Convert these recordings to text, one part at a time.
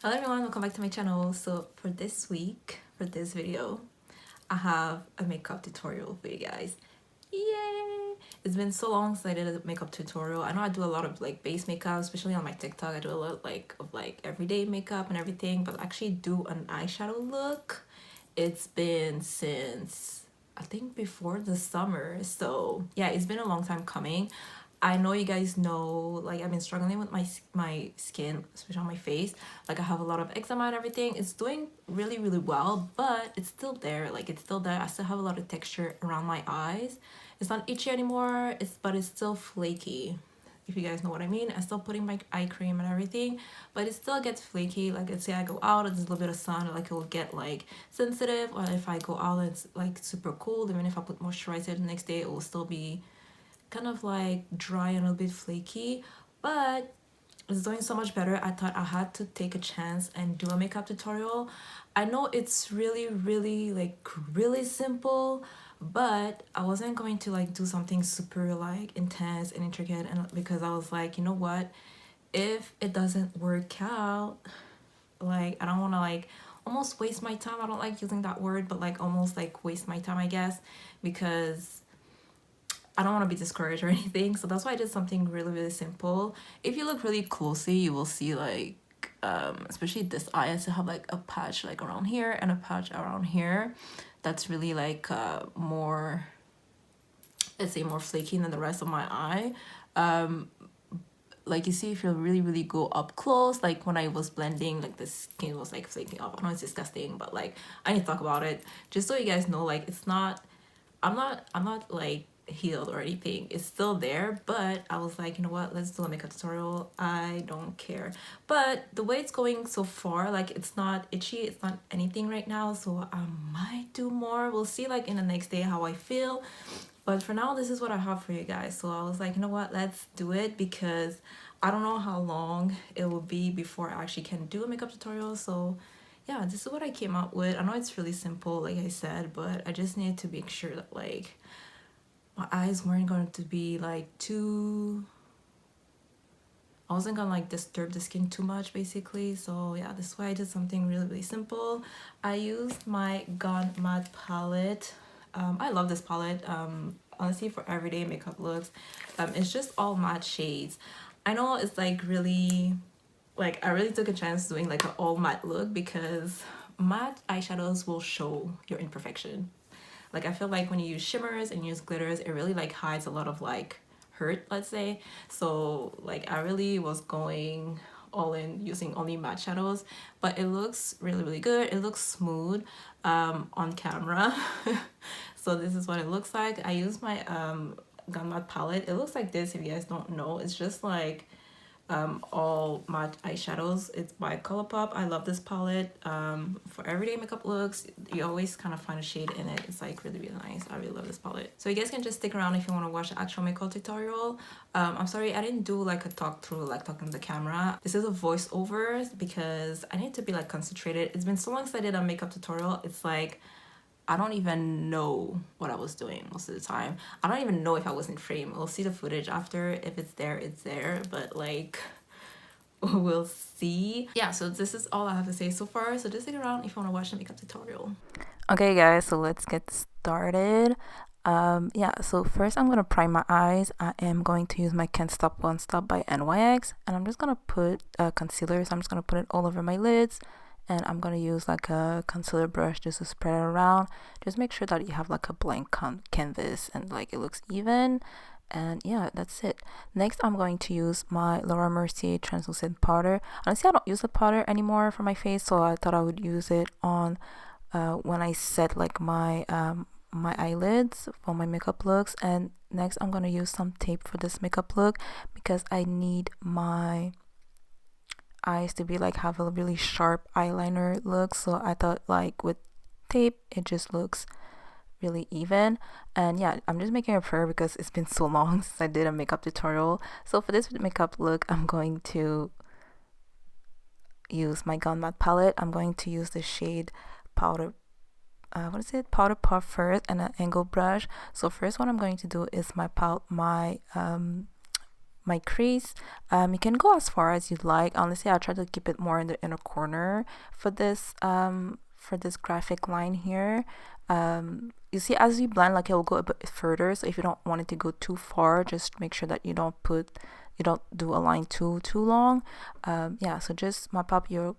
Hello everyone, welcome back to my channel. So for this week, for this video, I have a makeup tutorial for you guys. Yay! It's been so long since I did a makeup tutorial. I know I do a lot of like base makeup, especially on my TikTok. I do a lot of everyday makeup and everything, but actually do an eyeshadow look. It's been since I think before the summer. So yeah, it's been a long time coming. I know you guys know, like, I've been struggling with my skin, especially on my face. Like, I have a lot of eczema and everything. It's doing really well, but it's still there. Like, it's still there. I still have a lot of texture around my eyes. It's not itchy anymore, but it's still flaky, if you guys know what I mean. I'm still putting my eye cream and everything, but it still gets flaky. Like, let's say I go out, there's a little bit of sun, like, it will get like sensitive. Or if I go out, it's like super cold. Even if I put moisturizer the next day, it will still be kind of like dry and a little bit flaky, but it's doing so much better. I thought I had to take a chance and do a makeup tutorial. I know it's really simple, but I wasn't going to like do something super like intense and intricate, and because I was like, you know what, if it doesn't work out, like, I don't want to like almost waste my time. I don't like using that word, but like almost like waste my time, I guess, because I don't want to be discouraged or anything. So that's why I did something really simple. If you look really closely, you will see like especially this eye, I still have like a patch like around here and a patch around here that's really like more, let's say, more flaky than the rest of my eye. Like, you see, if you really go up close, like when I was blending, like the skin was like flaking off. I know it's disgusting, but like I need to talk about it just so you guys know, like, it's not, I'm not like healed or anything. It's still there, but I was like, you know what, let's do a makeup tutorial. I don't care. But the way it's going so far, like, it's not itchy, it's not anything right now, so I might do more. We'll see like in the next day how I feel, but for now, this is what I have for you guys. So I was like, you know what, let's do it, because I don't know how long it will be before I actually can do a makeup tutorial. So yeah, this is what I came up with. I know it's really simple, like I said, but I just needed to make sure that like my eyes weren't going to be like too, I wasn't gonna like disturb the skin too much, basically. So yeah, this is why I did something really simple. I used my Gone Matte palette. I love this palette, honestly, for everyday makeup looks. It's just all matte shades. I know it's like really, like, I really took a chance doing like an all matte look, because matte eyeshadows will show your imperfection. Like, I feel like when you use shimmers and use glitters, it really like hides a lot of like hurt, let's say. So like, I really was going all in using only matte shadows, but it looks really good. It looks smooth on camera. So this is what it looks like. I use my Glam Matte palette. It looks like this, if you guys don't know. It's just like all matte eyeshadows. It's by Colourpop. I love this palette. For everyday makeup looks, you always kind of find a shade in it. It's like really nice. I really love this palette. So you guys can just stick around if you want to watch the actual makeup tutorial. I'm sorry I didn't do like a talk through, like talking to the camera. This is a voiceover because I need to be like concentrated. It's been so long since I did a makeup tutorial. It's like, I don't even know what I was doing most of the time. I don't even know if I was in frame. We'll see the footage after. If it's there, it's there. But like, we'll see. Yeah, so this is all I have to say so far. So just stick around if you want to watch the makeup tutorial. Okay guys, so let's get started. Yeah, so first I'm gonna prime my eyes. I am going to use my Can't Stop Won't Stop by NYX, and I'm just gonna put concealer. So I'm just gonna put it all over my lids, and I'm gonna use like a concealer brush just to spread it around. Just make sure that you have like a blank canvas and like it looks even. And yeah, that's it. Next, I'm going to use my Laura Mercier translucent powder. Honestly, I don't use the powder anymore for my face, so I thought I would use it on when I set like my my eyelids for my makeup looks. And next, I'm gonna use some tape for this makeup look, because I need my eyes to be like have a really sharp eyeliner look. So I thought like with tape, it just looks really even. And yeah, I'm just making a prayer because it's been so long since I did a makeup tutorial. So for this makeup look, I'm going to use my Glam Matte palette. I'm going to use the shade powder powder puff first, and an angle brush. So first, what I'm going to do is my my crease. You can go as far as you'd like. Honestly, I try to keep it more in the inner corner for this graphic line here. You see, as you blend, like, it will go a bit further. So if you don't want it to go too far, just make sure that you don't do a line too long. Yeah, so just mop up your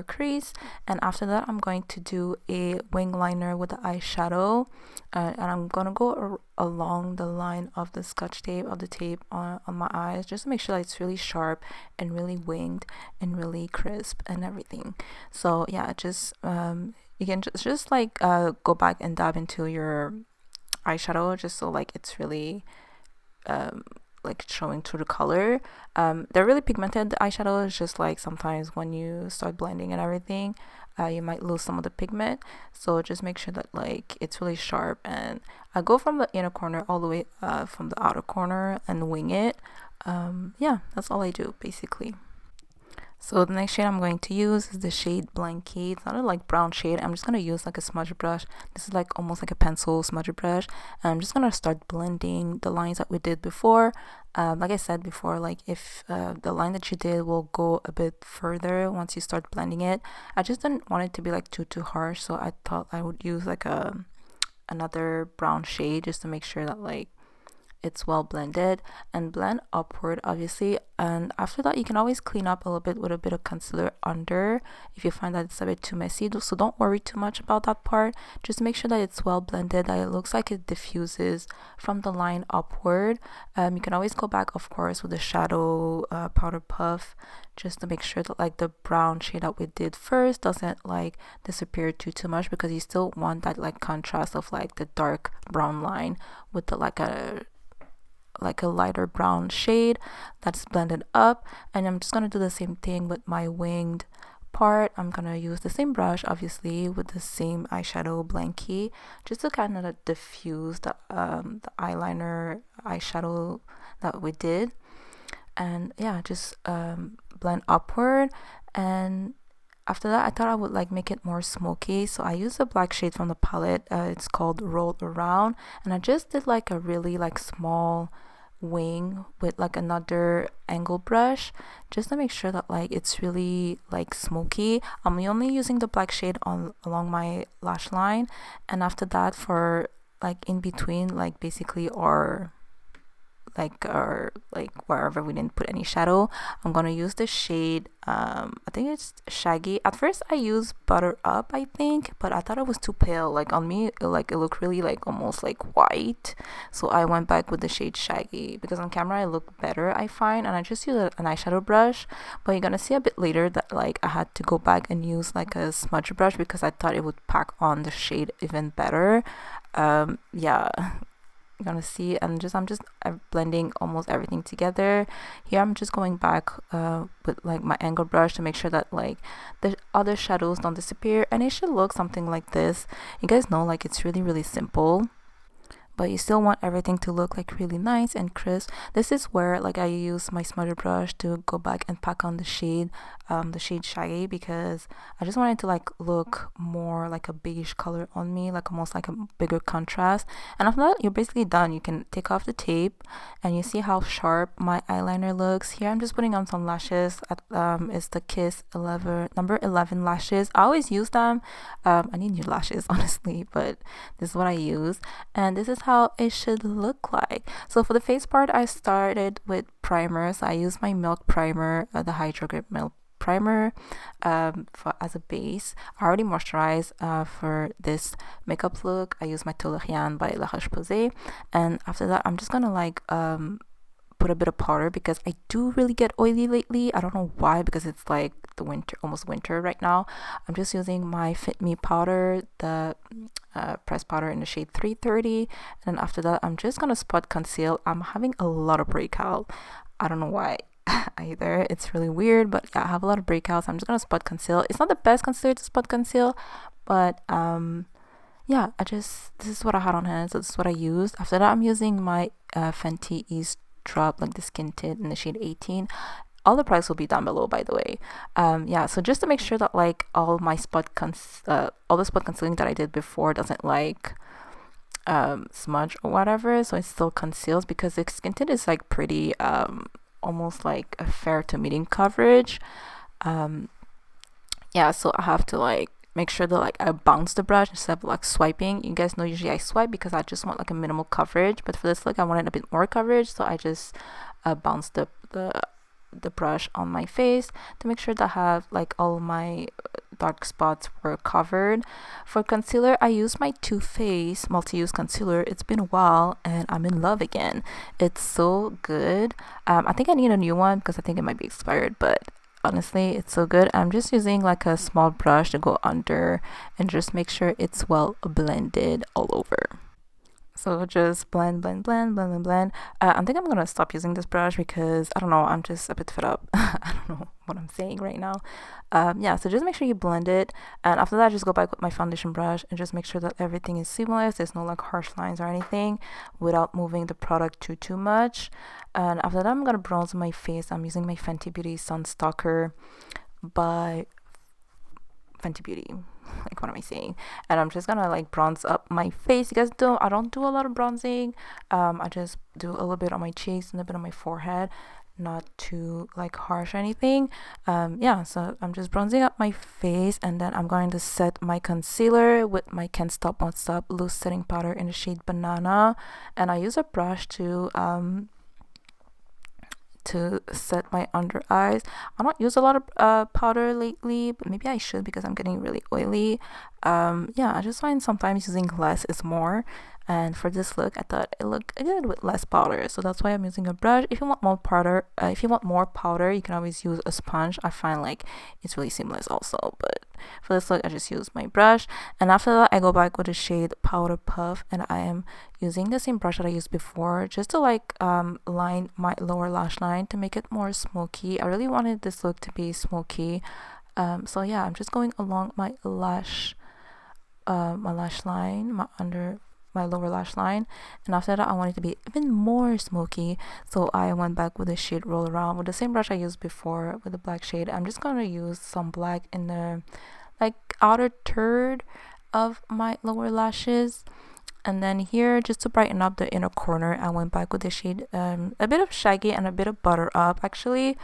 crease, and after that I'm going to do a wing liner with the eyeshadow, and I'm gonna go along the line of the scotch tape, of the tape on my eyes, just to make sure that it's really sharp and really winged and really crisp and everything. So yeah, just you can just like go back and dab into your eyeshadow, just so like it's really like showing through the color. They're really pigmented, the eyeshadow. Is just like sometimes when you start blending and everything, you might lose some of the pigment, so just make sure that like it's really sharp. And I go from the inner corner all the way from the outer corner and wing it. Yeah, that's all I do basically. So the next shade I'm going to use is the shade Blanky. It's not a like brown shade. I'm just going to use like a smudge brush. This is like almost like a pencil smudge brush. And I'm just going to start blending the lines that we did before. Like I said before, like if the line that you did will go a bit further once you start blending it. I just didn't want it to be like too harsh. So I thought I would use like another brown shade just to make sure that like it's well blended, and blend upward obviously. And after that you can always clean up a little bit with a bit of concealer under if you find that it's a bit too messy. So don't worry too much about that part. Just make sure that it's well blended, that it looks like it diffuses from the line upward. You can always go back of course with the shadow powder puff, just to make sure that like the brown shade that we did first doesn't like disappear too much, because you still want that like contrast of like the dark brown line with the like a lighter brown shade that's blended up. And I'm just gonna do the same thing with my winged part. I'm gonna use the same brush obviously with the same eyeshadow Blanky, just to kind of diffuse the eyeliner eyeshadow that we did. And yeah, just blend upward. And after that I thought I would like make it more smoky, so I used a black shade from the palette. It's called Roll Around, and I just did like a really like small wing with like another angle brush, just to make sure that like it's really like smoky. I'm only using the black shade on along my lash line, and after that for like in between, like basically or like wherever we didn't put any shadow, I'm gonna use the shade I think it's Shaggy. At first I used Butter Up, I think, but I thought it was too pale. Like on me it looked really like almost like white, so I went back with the shade Shaggy, because on camera I look better, I find. And I just used an eyeshadow brush, but you're gonna see a bit later that like I had to go back and use like a smudge brush, because I thought it would pack on the shade even better. Yeah, you're gonna see. And I'm just blending almost everything together. Here I'm just going back with like my angle brush to make sure that like the other shadows don't disappear, and it should look something like this. You guys know like it's really simple, but you still want everything to look like really nice and crisp. This is where like I use my smudger brush to go back and pack on the shade Shaggy, because I just wanted to like look more like a beige color on me, like almost like a bigger contrast. And after that you're basically done. You can take off the tape, and you see how sharp my eyeliner looks. Here I'm just putting on some lashes. It's the Kiss 11 number 11 lashes. I always use them. I need new lashes honestly, but this is what I use, and this is how it should look like. So for the face part I started with primer. So I used my Milk primer, the Hydro Grip Milk primer, as a base. I already moisturized for this makeup look. I use my Tolerian by La Roche-Posay, and after that I'm just gonna like put a bit of powder, because I do really get oily lately. I don't know why, because it's like the winter, almost winter right now. I'm just using my Fit Me powder, the pressed powder in the shade 330, and then after that I'm just gonna spot conceal. I'm having a lot of breakout. I don't know why either. It's really weird, but yeah, I have a lot of breakouts. I'm just gonna spot conceal. It's not the best concealer to spot conceal, but yeah, this is what I had on hand, so this is what I used. After that I'm using my Fenty Eaze drop, like the skin tint in the shade 18. All the price will be down below, by the way. Yeah, so just to make sure that like all the spot concealing that I did before doesn't like smudge or whatever, so it still conceals, because the skin tint is like pretty almost like a fair to medium coverage. Yeah, so I have to like make sure that like I bounce the brush instead of like swiping. You guys know usually I swipe because I just want like a minimal coverage, but for this look I wanted a bit more coverage, so I just bounce the brush on my face to make sure that I have like all my dark spots were covered. For concealer, I use my Too Faced multi-use concealer. It's been a while and I'm in love again. It's so good. I think I need a new one because I think it might be expired, but honestly it's so good. I'm just using like a small brush to go under and just make sure it's well blended all over. So just blend, blend, blend, blend, blend, blend. I think I'm gonna stop using this brush because I don't know, I'm just a bit fed up. I don't know what I'm saying right now. Yeah, so just make sure you blend it, and after that, just go back with my foundation brush and just make sure that everything is seamless. There's no like harsh lines or anything, without moving the product too much. And after that, I'm gonna bronze my face. I'm using my Fenty Beauty Sun Stalker by Fenty Beauty. Like, what am I saying? And I'm just gonna like bronze up my face. You guys don't, I don't do a lot of bronzing. I just do a little bit on my cheeks and a bit on my forehead, not too like harsh or anything. Yeah, so I'm just bronzing up my face, and then I'm going to set my concealer with my Can't Stop Won't Stop loose setting powder in the shade Banana, and I use a brush to set my under eyes. I don't use a lot of powder lately, but maybe I should because I'm getting really oily. Yeah, I just find sometimes using less is more. And for this look, I thought it looked good with less powder, so that's why I'm using a brush. If you want more powder, you can always use a sponge. I find like it's really seamless also. But for this look, I just use my brush, and after that, I go back with the shade Powder Puff, and I am using the same brush that I used before just to like line my lower lash line to make it more smoky. I really wanted this look to be smoky. So yeah, I'm just going along my lash line, my lower lash line, and after that I want it to be even more smoky, so I went back with the shade Roll Around with the same brush I used before with the black shade. I'm just gonna use some black in the like outer third of my lower lashes, and then here, just to brighten up the inner corner, I went back with the shade a bit of Shaggy and a bit of Butter Up actually,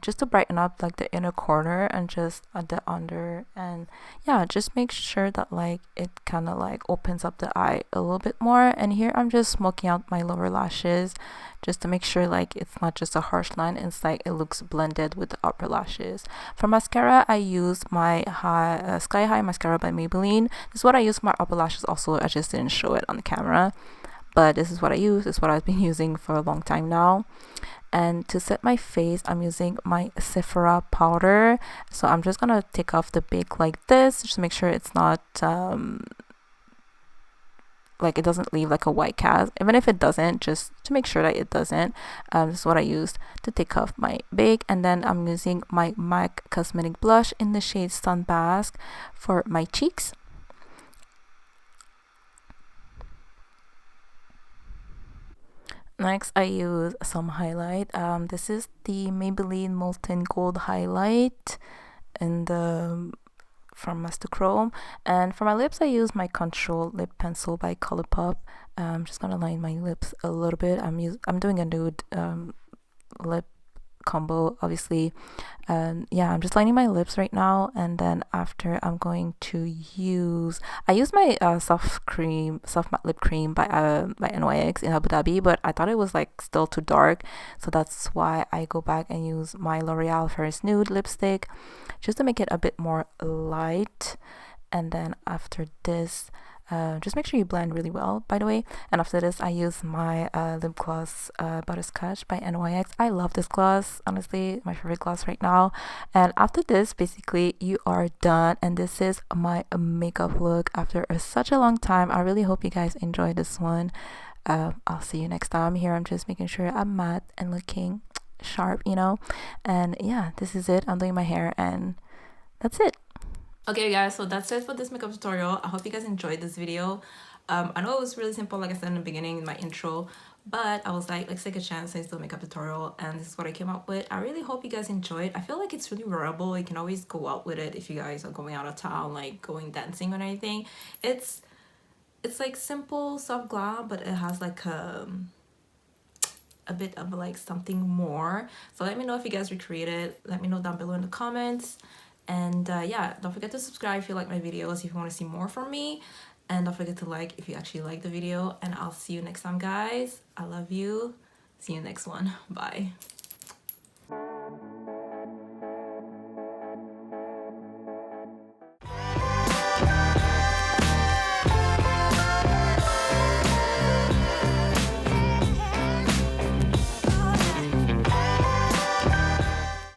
just to brighten up like the inner corner and just at the under. And yeah, just make sure that like it kind of like opens up the eye a little bit more. And here I'm just smoking out my lower lashes just to make sure like it's not just a harsh line, it's like it looks blended with the upper lashes. For mascara, I use my Sky High mascara by Maybelline. This is what I use for my upper lashes also. I just didn't show it on the camera, but this is what I use. This is what I've been using for a long time now. And to set my face, I'm using my Sephora powder. So I'm just gonna take off the bake like this, just to make sure it's not like it doesn't leave like a white cast. Even if it doesn't, just to make sure that it doesn't, this is what I used to take off my bake. And then I'm using my MAC cosmetic blush in the shade Sunbask for my cheeks. Next, I use some highlight. This is the Maybelline Molten Gold highlight in the from Master Chrome. And for my lips, I use my Control Lip Pencil by Colourpop. I'm just gonna line my lips a little bit. I'm doing a nude lip combo, obviously. Yeah, I'm just lining my lips right now, and then after I'm going to use my soft matte lip cream by NYX in Abu Dhabi, but I thought it was like still too dark, so that's why I go back and use my L'Oreal Paris Nude lipstick just to make it a bit more light. And then after this, just make sure you blend really well, by the way. And after this, I use my lip gloss Butterscotch by NYX. I love this gloss, honestly, my favorite gloss right now. And after this, basically you are done, and this is my makeup look after such a long time. I really hope you guys enjoyed this one. I'll see you next time. Here I'm just making sure I'm matte and looking sharp, you know. And yeah, this is it. I'm doing my hair, and that's it. Okay guys, so that's it for this makeup tutorial. I hope you guys enjoyed this video. I know it was really simple, like I said in the beginning in my intro, but I was like, let's take a chance and do a makeup tutorial, and this is what I came up with. I really hope you guys enjoyed. I feel like it's really wearable. You can always go out with it if you guys are going out of town, like going dancing or anything. It's like simple soft glam, but it has like a bit of like something more. So let me know if you guys recreate it. Let me know down below in the comments. And yeah, don't forget to subscribe if you like my videos, if you want to see more from me. And don't forget to like if you actually like the video. And I'll see you next time, guys. I love you. See you next one. Bye.